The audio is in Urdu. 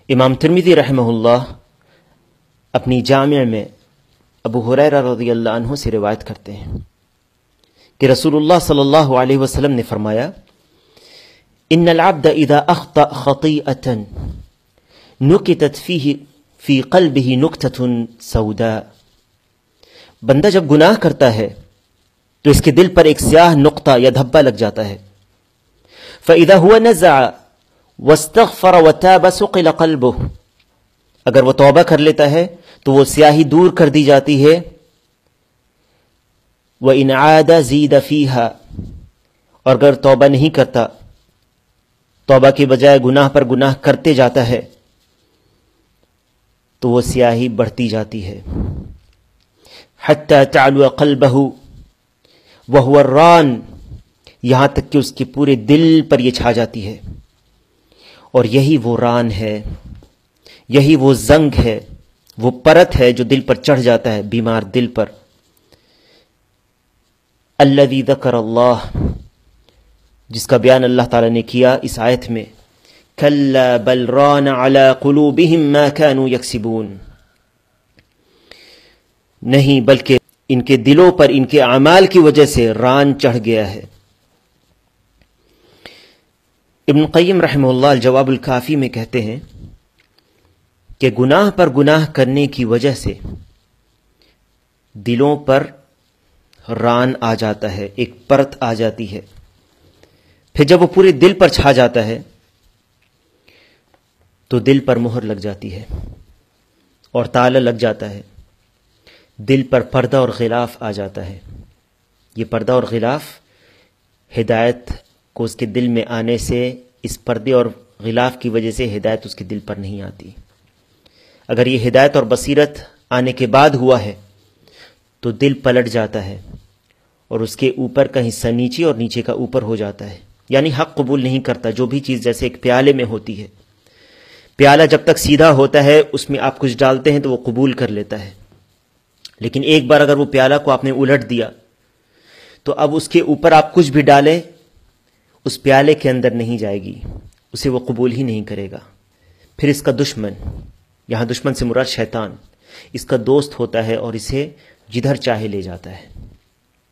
امام ترمذی رحمہ اللہ اپنی جامع میں ابو ہریرہ رضی اللہ عنہ سے روایت کرتے ہیں کہ رسول اللہ صلی اللہ علیہ وسلم نے فرمایا ان العبد اذا اخطأ خطیئة نکتت فی قلبہ نکتة سوداء، بندہ جب گناہ کرتا ہے تو اس کے دل پر ایک سیاہ نقطہ یا دھبا لگ جاتا ہے. فَإِذَا هُوَ نَزَعَ وَاسْتَغْفَرَ وَتَابَ سُقِلَ قَلْبُهُ، اگر وہ توبہ کر لیتا ہے تو وہ سیاہی دور کر دی جاتی ہے. وَإِنْ عَادَ زِيدَ فِيهَا، اور اگر توبہ نہیں کرتا، توبہ کے بجائے گناہ پر گناہ کرتے جاتا ہے تو وہ سیاہی بڑھتی جاتی ہے. حَتَّى تَعْلُوَ قَلْبَهُ وَهُوَ الرَّانُ، یہاں تک کہ اس کے پورے دل پر یہ چھا جاتی ہے. اور یہی وہ ران ہے، یہی وہ زنگ ہے، وہ پرت ہے جو دل پر چڑھ جاتا ہے، بیمار دل پر. الذی ذکر اللہ، جس کا بیان اللہ تعالی نے کیا اس آیت میں، کلا بل ران علی قلوبہم ما کانوا یکسبون، نہیں بلکہ ان کے دلوں پر ان کے اعمال کی وجہ سے ران چڑھ گیا ہے. ابن قیم رحمہ اللہ الجواب الکافی میں کہتے ہیں کہ گناہ پر گناہ کرنے کی وجہ سے دلوں پر ران آ جاتا ہے، ایک پرت آ جاتی ہے. پھر جب وہ پورے دل پر چھا جاتا ہے تو دل پر مہر لگ جاتی ہے اور تالا لگ جاتا ہے. دل پر پردہ اور غلاف آ جاتا ہے. یہ پردہ اور غلاف ہدایت کو اس کے دل میں آنے سے، اس پردے اور غلاف کی وجہ سے ہدایت اس کے دل پر نہیں آتی. اگر یہ ہدایت اور بصیرت آنے کے بعد ہوا ہے تو دل پلٹ جاتا ہے اور اس کے اوپر کا حصہ نیچے اور نیچے کا اوپر ہو جاتا ہے، یعنی حق قبول نہیں کرتا. جو بھی چیز جیسے ایک پیالے میں ہوتی ہے، پیالہ جب تک سیدھا ہوتا ہے اس میں آپ کچھ ڈالتے ہیں تو وہ قبول کر لیتا ہے. لیکن ایک بار اگر وہ پیالہ کو آپ نے الٹ دیا تو اب اس کے اوپر آپ کچھ بھی ڈالیں اس پیالے کے اندر نہیں جائے گی، اسے وہ قبول ہی نہیں کرے گا. پھر اس کا دشمن، یہاں دشمن سے مراد شیطان، اس کا دوست ہوتا ہے اور اسے جدھر چاہے لے جاتا ہے.